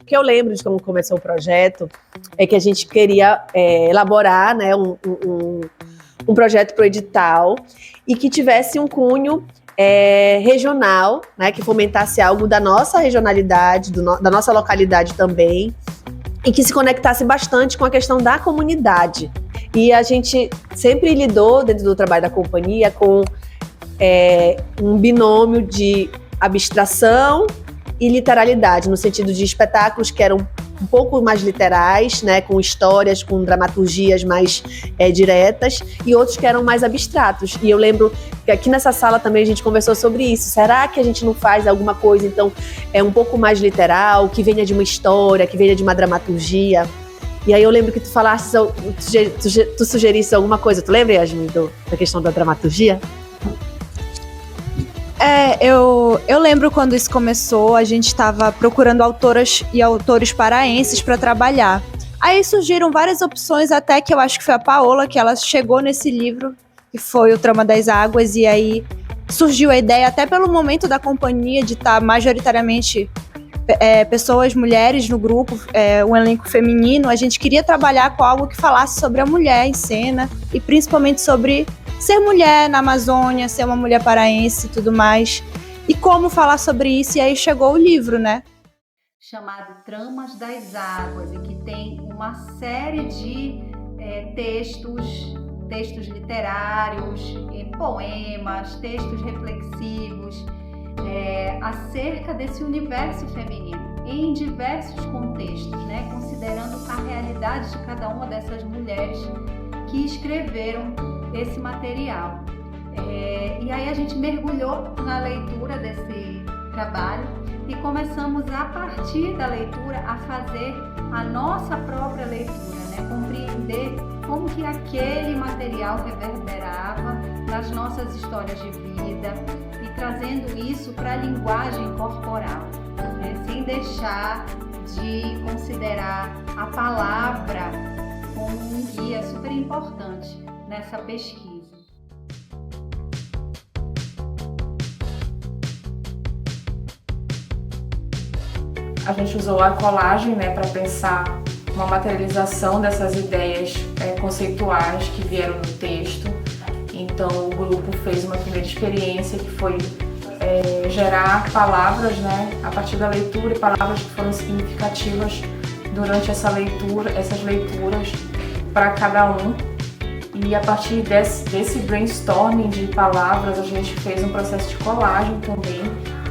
que eu lembro de como começou o projeto é que a gente queria elaborar, né, um projeto para o edital e que tivesse um cunho regional, né, que fomentasse algo da nossa regionalidade, da nossa localidade também, e que se conectasse bastante com a questão da comunidade. E a gente sempre lidou, dentro do trabalho da companhia, com um binômio de abstração e literalidade, no sentido de espetáculos que eram um pouco mais literais, né, com histórias, com dramaturgias mais diretas, e outros que eram mais abstratos. E eu lembro que aqui nessa sala também a gente conversou sobre isso. Será que a gente não faz alguma coisa, então, um pouco mais literal, que venha de uma história, que venha de uma dramaturgia? E aí eu lembro que tu falaste, tu sugerisse alguma coisa. Tu lembra, Yasmin, da questão da dramaturgia? Eu lembro quando isso começou, a gente estava procurando autoras e autores paraenses para trabalhar. Aí surgiram várias opções, até que eu acho que foi a Paola, que ela chegou nesse livro, que foi O Trama das Águas, e aí surgiu a ideia, até pelo momento da companhia, de estar majoritariamente pessoas, mulheres no grupo, um elenco feminino. A gente queria trabalhar com algo que falasse sobre a mulher em cena, e principalmente sobre ser mulher na Amazônia, ser uma mulher paraense e tudo mais. E como falar sobre isso, e aí chegou o livro, né? Chamado Tramas das Águas, e que tem uma série de textos literários, poemas, textos reflexivos, acerca desse universo feminino, em diversos contextos, né? Considerando a realidade de cada uma dessas mulheres que escreveram esse material. E aí a gente mergulhou na leitura desse trabalho e começamos, a partir da leitura, a fazer a nossa própria leitura, né? Compreender como que aquele material reverberava nas nossas histórias de vida e trazendo isso para a linguagem corporal, né? Sem deixar de considerar a palavra como um guia super importante nessa pesquisa. A gente usou a colagem, né, para pensar uma materialização dessas ideias conceituais que vieram no texto. Então o grupo fez uma primeira experiência que foi gerar palavras, né, a partir da leitura, e palavras que foram significativas durante essas leituras para cada um. E a partir desse brainstorming de palavras, a gente fez um processo de colagem também,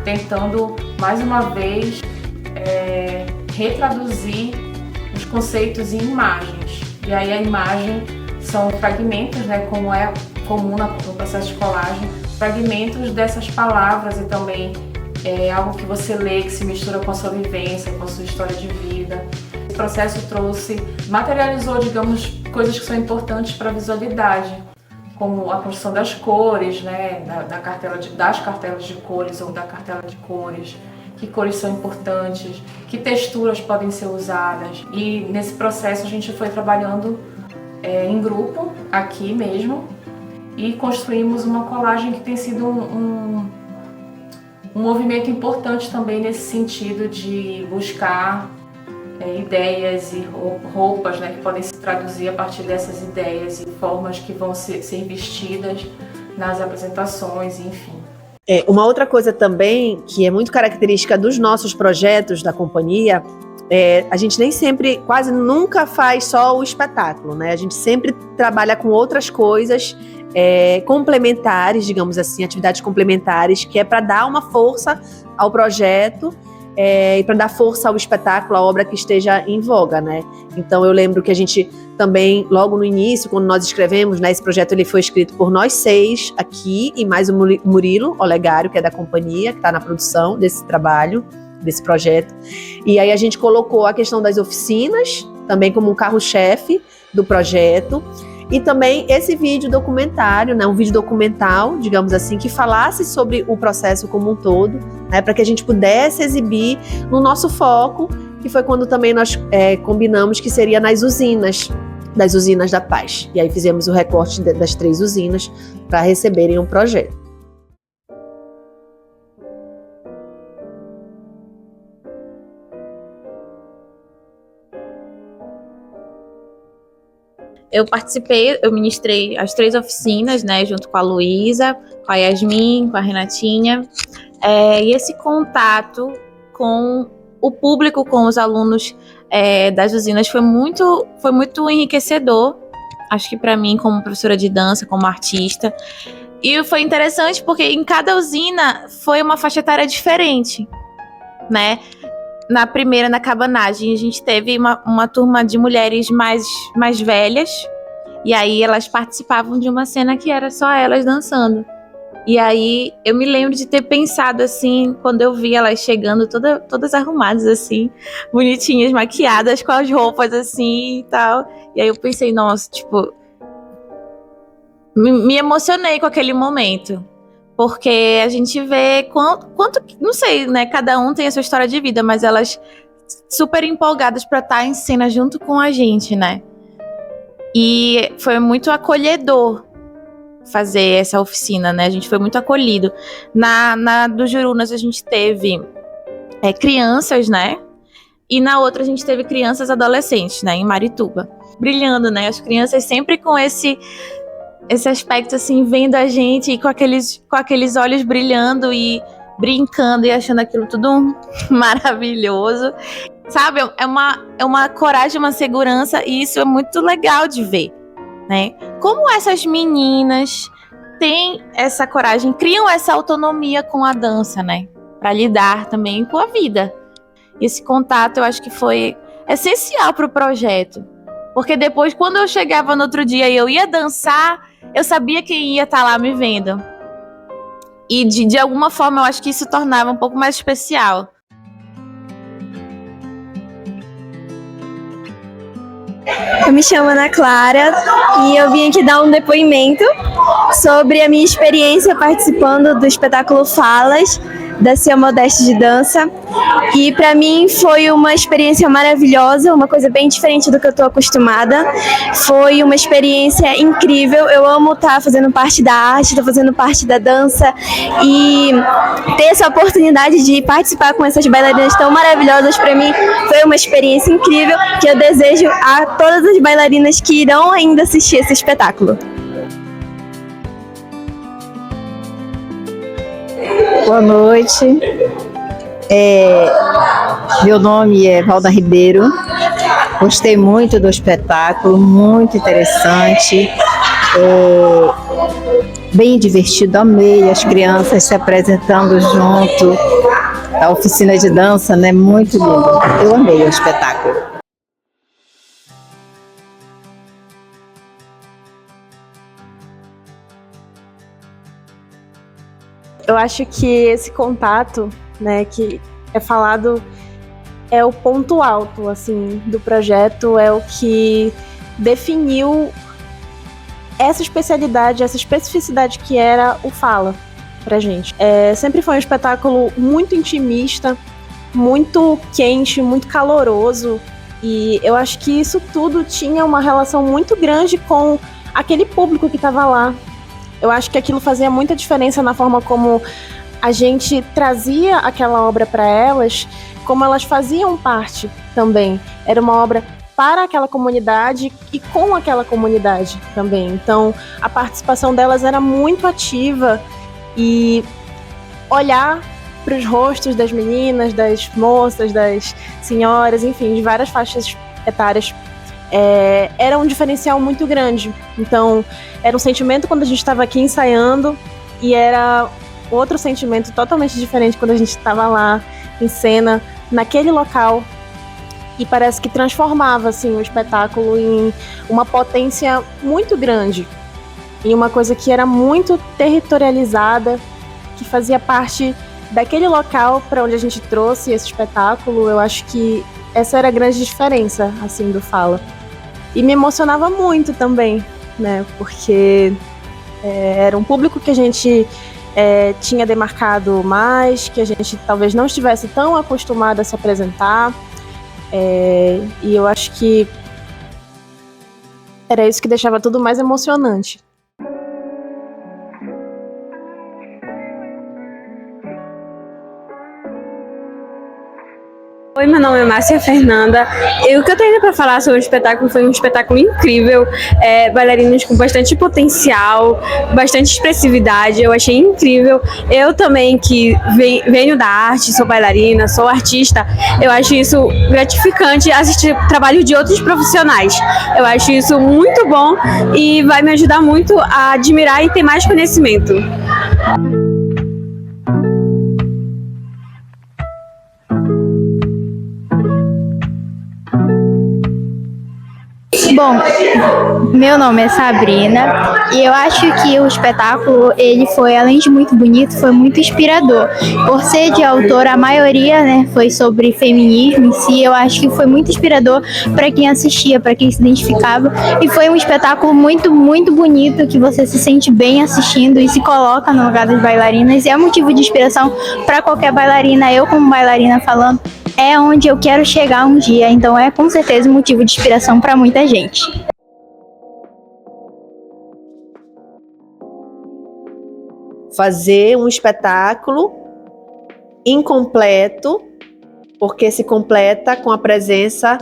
tentando mais uma vez retraduzir os conceitos em imagens. E aí a imagem são fragmentos, né, como é comum no processo de colagem, fragmentos dessas palavras, e também algo que você lê, que se mistura com a sua vivência, com a sua história de vida. Esse processo materializou, digamos, coisas que são importantes para a visualidade, como a construção das cores, né, das cartelas de cores ou da cartela de cores, que cores são importantes, que texturas podem ser usadas. E nesse processo a gente foi trabalhando em grupo, aqui mesmo, e construímos uma colagem que tem sido um movimento importante também nesse sentido de buscar ideias e roupas, né, que podem se traduzir a partir dessas ideias, e formas que vão ser vestidas nas apresentações, enfim. Uma outra coisa também que é muito característica dos nossos projetos da companhia, a gente nem sempre, quase nunca faz só o espetáculo, né? A gente sempre trabalha com outras coisas complementares, digamos assim, atividades complementares, que é para dar uma força ao projeto e para dar força ao espetáculo, à obra que esteja em voga, né? Então eu lembro que a gente também, logo no início, quando nós escrevemos, né, esse projeto ele foi escrito por nós 6 aqui, e mais o Murilo Olegário, que é da companhia, que está na produção desse trabalho, desse projeto. E aí a gente colocou a questão das oficinas, também como um carro-chefe do projeto, e também esse vídeo documentário, né, um vídeo documental, digamos assim, que falasse sobre o processo como um todo, né, para que a gente pudesse exibir no nosso foco, que foi quando também nós combinamos que seria das usinas da paz. E aí fizemos o recorte das 3 usinas para receberem um projeto. eu participei, eu ministrei as 3 oficinas, né, junto com a Luísa, com a Yasmin, com a Renatinha, e esse contato com o público, com os alunos das usinas foi muito enriquecedor, acho que para mim como professora de dança, como artista. E foi interessante porque em cada usina foi uma faixa etária diferente, né? Na primeira, na cabanagem, a gente teve uma turma de mulheres mais velhas, e aí elas participavam de uma cena que era só elas dançando. E aí eu me lembro de ter pensado assim, quando eu vi elas chegando todas arrumadas assim, bonitinhas, maquiadas, com as roupas assim e tal. E aí eu pensei, nossa, tipo, me emocionei com aquele momento. Porque a gente vê quanto, não sei, né? Cada um tem a sua história de vida, mas elas super empolgadas para estar em cena junto com a gente, né? E foi muito acolhedor fazer essa oficina, né? A gente foi muito acolhido. Na do Jurunas a gente teve crianças, né? E na outra a gente teve crianças e adolescentes, né? Em Marituba. Brilhando, né? As crianças sempre com esse aspecto, assim, vendo a gente e com aqueles olhos brilhando e brincando e achando aquilo tudo maravilhoso. Sabe? É uma coragem, uma segurança, e isso é muito legal de ver, né? Como essas meninas têm essa coragem, criam essa autonomia com a dança, né? Para lidar também com a vida. Esse contato eu acho que foi essencial para o projeto. Porque depois, quando eu chegava no outro dia e eu ia dançar, eu sabia quem ia estar lá me vendo. E de alguma forma eu acho que isso tornava um pouco mais especial. Eu me chamo Ana Clara e eu vim aqui dar um depoimento sobre a minha experiência participando do espetáculo Falas, da Cia Modeste de Dança. E para mim foi uma experiência maravilhosa, uma coisa bem diferente do que eu estou acostumada. Foi uma experiência incrível. Eu amo estar fazendo parte da arte, estou fazendo parte da dança, e ter essa oportunidade de participar com essas bailarinas tão maravilhosas, para mim foi uma experiência incrível, que eu desejo a todas as bailarinas que irão ainda assistir esse espetáculo. Boa noite, meu nome é Valda Ribeiro, gostei muito do espetáculo, muito interessante, bem divertido, amei as crianças se apresentando junto, a oficina de dança, né, muito lindo, eu amei o espetáculo. Eu acho que esse contato, né, que é falado, é o ponto alto, assim, do projeto, é o que definiu essa especialidade, essa especificidade que era o Fala pra gente. Sempre foi um espetáculo muito intimista, muito quente, muito caloroso, e eu acho que isso tudo tinha uma relação muito grande com aquele público que estava lá. Eu acho que aquilo fazia muita diferença na forma como a gente trazia aquela obra para elas, como elas faziam parte também. Era uma obra para aquela comunidade e com aquela comunidade também. Então, a participação delas era muito ativa, e olhar para os rostos das meninas, das moças, das senhoras, enfim, de várias faixas etárias, era um diferencial muito grande. Então, era um sentimento quando a gente estava aqui ensaiando, e era outro sentimento totalmente diferente quando a gente estava lá em cena, naquele local, e parece que transformava assim, o espetáculo em uma potência muito grande, em uma coisa que era muito territorializada, que fazia parte daquele local para onde a gente trouxe esse espetáculo. Eu acho que essa era a grande diferença assim, do Fala. E me emocionava muito também, né? Porque era um público que a gente tinha demarcado mais, que a gente talvez não estivesse tão acostumado a se apresentar. E eu acho que era isso que deixava tudo mais emocionante. Oi, meu nome é Márcia Fernanda. E o que eu tenho para falar sobre o espetáculo foi um espetáculo incrível, bailarinos com bastante potencial, bastante expressividade, eu achei incrível. Eu também, que venho da arte, sou bailarina, sou artista, eu acho isso gratificante assistir o trabalho de outros profissionais. Eu acho isso muito bom e vai me ajudar muito a admirar e ter mais conhecimento. Bom, meu nome é Sabrina e eu acho que o espetáculo, ele foi, além de muito bonito, foi muito inspirador. Por ser de autor, a maioria, né, foi sobre feminismo em si. Eu acho que foi muito inspirador para quem assistia, para quem se identificava. E foi um espetáculo muito, muito bonito, que você se sente bem assistindo e se coloca no lugar das bailarinas. E é motivo de inspiração para qualquer bailarina. Eu, como bailarina, falando, é onde eu quero chegar um dia, então é com certeza um motivo de inspiração para muita gente. Fazer um espetáculo incompleto, porque se completa com a presença,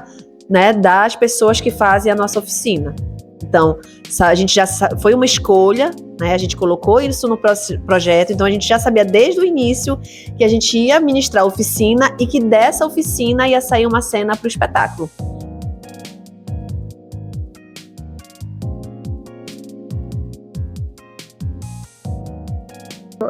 né, das pessoas que fazem a nossa oficina. Então, a gente já foi uma escolha, né? A gente colocou isso no projeto, então a gente já sabia desde o início que a gente ia ministrar a oficina e que dessa oficina ia sair uma cena para o espetáculo.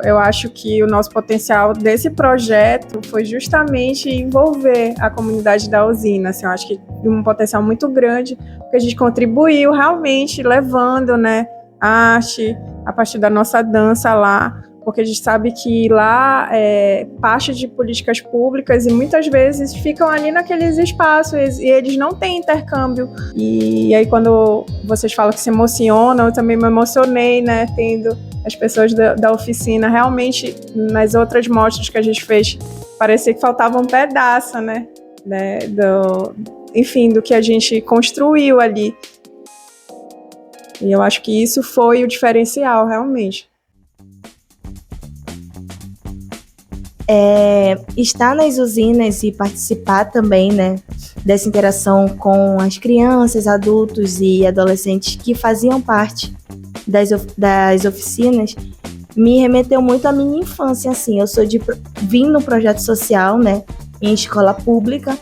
Eu acho que o nosso potencial desse projeto foi justamente envolver a comunidade da usina. Assim, eu acho que um potencial muito grande, porque a gente contribuiu realmente levando, né, a arte a partir da nossa dança lá, porque a gente sabe que lá é parte de políticas públicas e muitas vezes ficam ali naqueles espaços e eles não têm intercâmbio. E aí quando vocês falam que se emocionam, eu também me emocionei, né, tendo as pessoas da oficina. Realmente, nas outras mostras que a gente fez, parecia que faltava um pedaço, né, enfim, do que a gente construiu ali. E eu acho que isso foi o diferencial, realmente. Estar nas usinas e participar também, né, dessa interação com as crianças, adultos e adolescentes que faziam parte das oficinas, me remeteu muito à minha infância, assim. Eu vim no projeto social, né, em escola pública,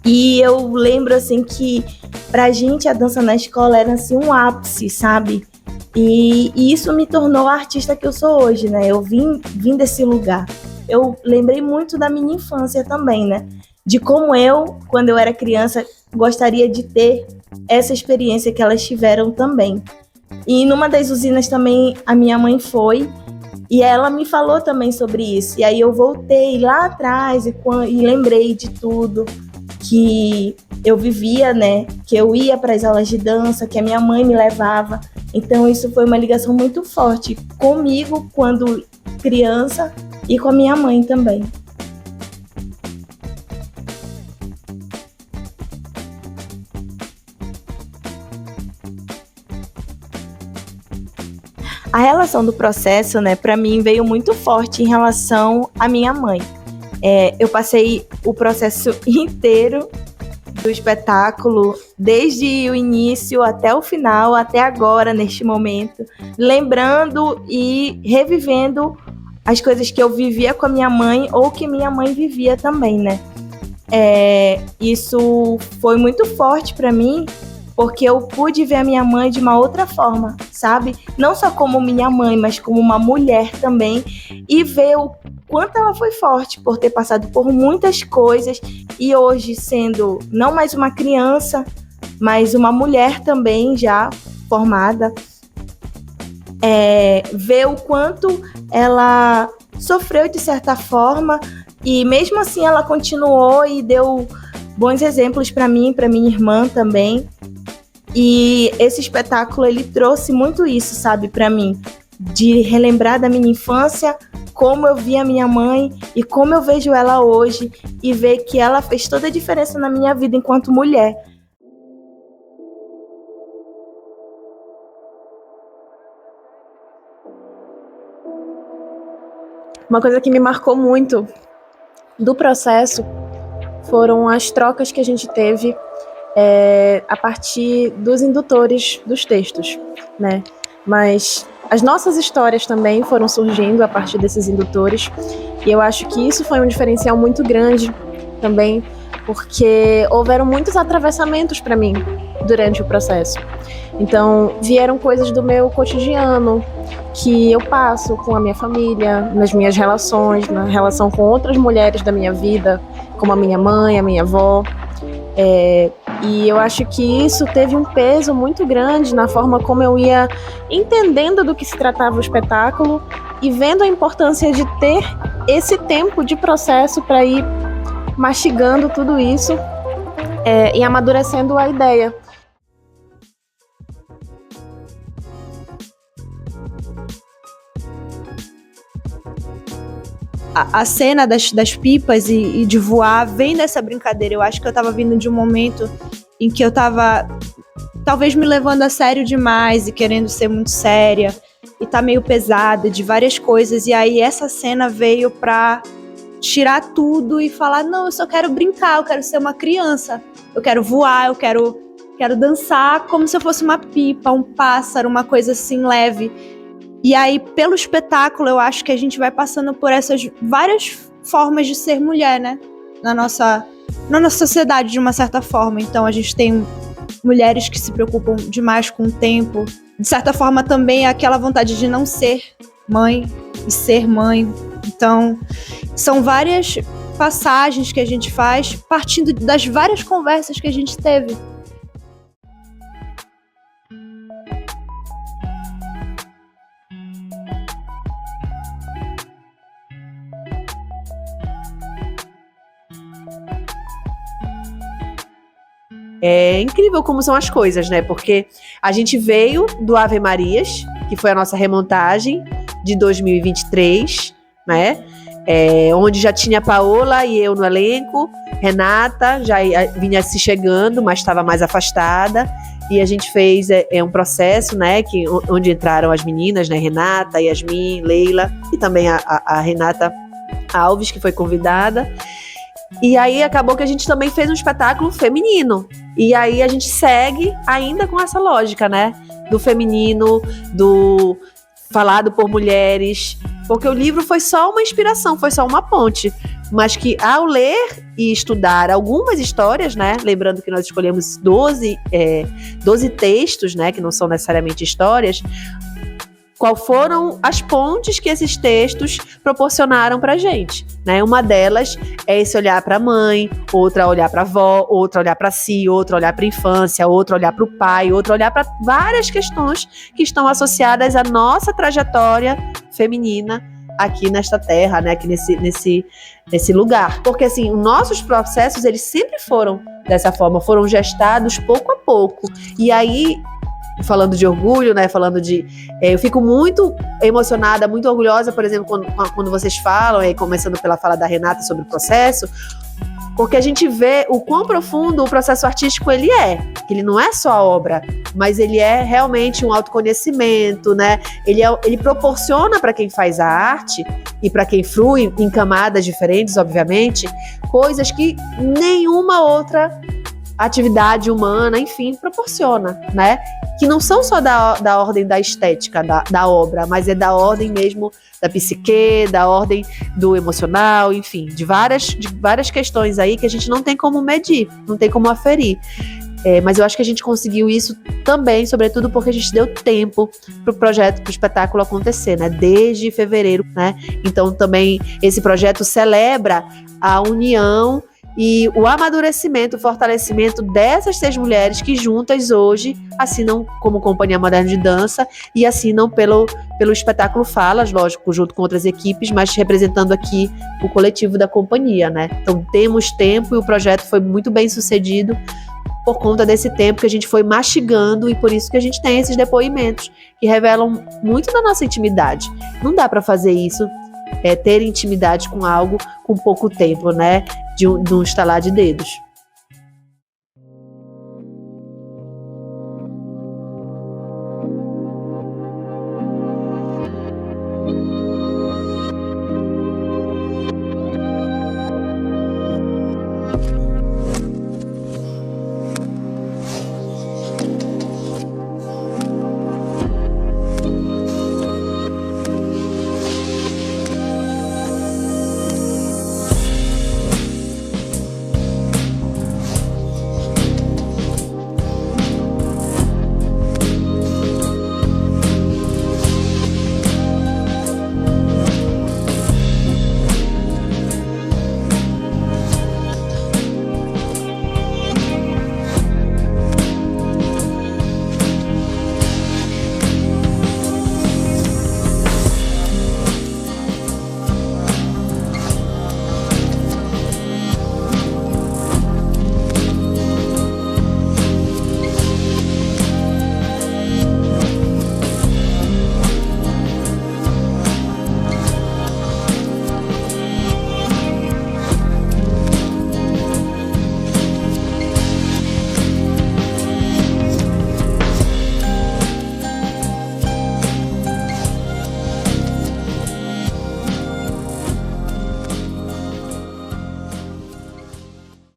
e eu lembro, assim, que pra gente a dança na escola era, assim, um ápice, sabe? E isso me tornou a artista que eu sou hoje, né? Eu vim desse lugar. Eu lembrei muito da minha infância também, né? De como eu, quando eu era criança, gostaria de ter essa experiência que elas tiveram também. E numa das usinas também a minha mãe foi, e ela me falou também sobre isso. E aí eu voltei lá atrás e lembrei de tudo que eu vivia, né? Que eu ia para as aulas de dança, que a minha mãe me levava. Então isso foi uma ligação muito forte comigo quando criança e com a minha mãe também. A relação do processo, né, para mim veio muito forte em relação à minha mãe. Eu passei o processo inteiro do espetáculo, desde o início até o final, até agora, neste momento, lembrando e revivendo as coisas que eu vivia com a minha mãe ou que minha mãe vivia também, né? Isso foi muito forte para mim, porque eu pude ver a minha mãe de uma outra forma, sabe? Não só como minha mãe, mas como uma mulher também, e ver o quanto ela foi forte por ter passado por muitas coisas e hoje sendo não mais uma criança, mas uma mulher também já formada, ver o quanto ela sofreu de certa forma e mesmo assim ela continuou e deu bons exemplos para mim, para minha irmã também. E esse espetáculo, ele trouxe muito isso, sabe, para mim, de relembrar da minha infância, como eu vi a minha mãe e como eu vejo ela hoje e ver que ela fez toda a diferença na minha vida enquanto mulher. Uma coisa que me marcou muito do processo foram as trocas que a gente teve a partir dos indutores dos textos, né? Mas as nossas histórias também foram surgindo a partir desses indutores, e eu acho que isso foi um diferencial muito grande também, porque houveram muitos atravessamentos para mim durante o processo. Então, vieram coisas do meu cotidiano que eu passo com a minha família, nas minhas relações, na relação com outras mulheres da minha vida, como a minha mãe, a minha avó. E eu acho que isso teve um peso muito grande na forma como eu ia entendendo do que se tratava o espetáculo e vendo a importância de ter esse tempo de processo para ir mastigando tudo isso e amadurecendo a ideia. A cena das pipas e de voar vem dessa brincadeira. Eu acho que eu tava vindo de um momento em que eu tava talvez me levando a sério demais e querendo ser muito séria e tá meio pesada de várias coisas, e aí essa cena veio pra tirar tudo e falar, não, eu só quero brincar, eu quero ser uma criança, eu quero voar, eu quero dançar como se eu fosse uma pipa, um pássaro, uma coisa assim leve. E aí, pelo espetáculo, eu acho que a gente vai passando por essas várias formas de ser mulher, né? Na nossa sociedade, de uma certa forma. Então, a gente tem mulheres que se preocupam demais com o tempo. De certa forma, também aquela vontade de não ser mãe e ser mãe. Então, são várias passagens que a gente faz partindo das várias conversas que a gente teve. É incrível como são as coisas, né? Porque a gente veio do Ave Marias, que foi a nossa remontagem de 2023, né? Onde já tinha a Paola e eu no elenco, Renata já vinha se chegando, mas estava mais afastada, e a gente fez um processo, né? Onde entraram as meninas, né? Renata, Yasmin, Leila, e também a Renata Alves, que foi convidada. E aí acabou que a gente também fez um espetáculo feminino. E aí a gente segue ainda com essa lógica, né? Do feminino, do falado por mulheres. Porque o livro foi só uma inspiração, foi só uma ponte. Mas que ao ler e estudar algumas histórias, né? Lembrando que nós escolhemos 12 textos, né? Que não são necessariamente histórias. Qual foram as pontes que esses textos proporcionaram pra gente, né? Uma delas é esse olhar pra mãe, outra olhar pra avó, outra olhar pra si, outra olhar pra infância, outra olhar pro pai, outra olhar pra várias questões que estão associadas à nossa trajetória feminina aqui nesta terra, né? Aqui nesse lugar. Porque, assim, os nossos processos, eles sempre foram dessa forma, foram gestados pouco a pouco. E aí, falando de orgulho, né? Falando de... eu fico muito emocionada, muito orgulhosa, por exemplo, quando vocês falam, começando pela fala da Renata sobre o processo, porque a gente vê o quão profundo o processo artístico ele é. Que ele não é só a obra, mas ele é realmente um autoconhecimento, né? Ele proporciona para quem faz a arte e para quem frui em camadas diferentes, obviamente, coisas que nenhuma outra atividade humana, enfim, proporciona, né? Que não são só da ordem da estética da obra, mas é da ordem mesmo da psique, da ordem do emocional, enfim, de várias questões aí que a gente não tem como medir, não tem como aferir. Mas eu acho que a gente conseguiu isso também, sobretudo porque a gente deu tempo pro espetáculo acontecer, né? Desde fevereiro, né? Então também esse projeto celebra a união e o amadurecimento, o fortalecimento dessas 6 mulheres que juntas hoje assinam como Companhia Moderna de Dança e assinam pelo espetáculo Falas, lógico, junto com outras equipes, mas representando aqui o coletivo da companhia, né? Então temos tempo e o projeto foi muito bem sucedido por conta desse tempo que a gente foi mastigando e por isso que a gente tem esses depoimentos que revelam muito da nossa intimidade. Não dá para fazer isso, ter intimidade com algo com pouco tempo, né? De um estalar de dedos.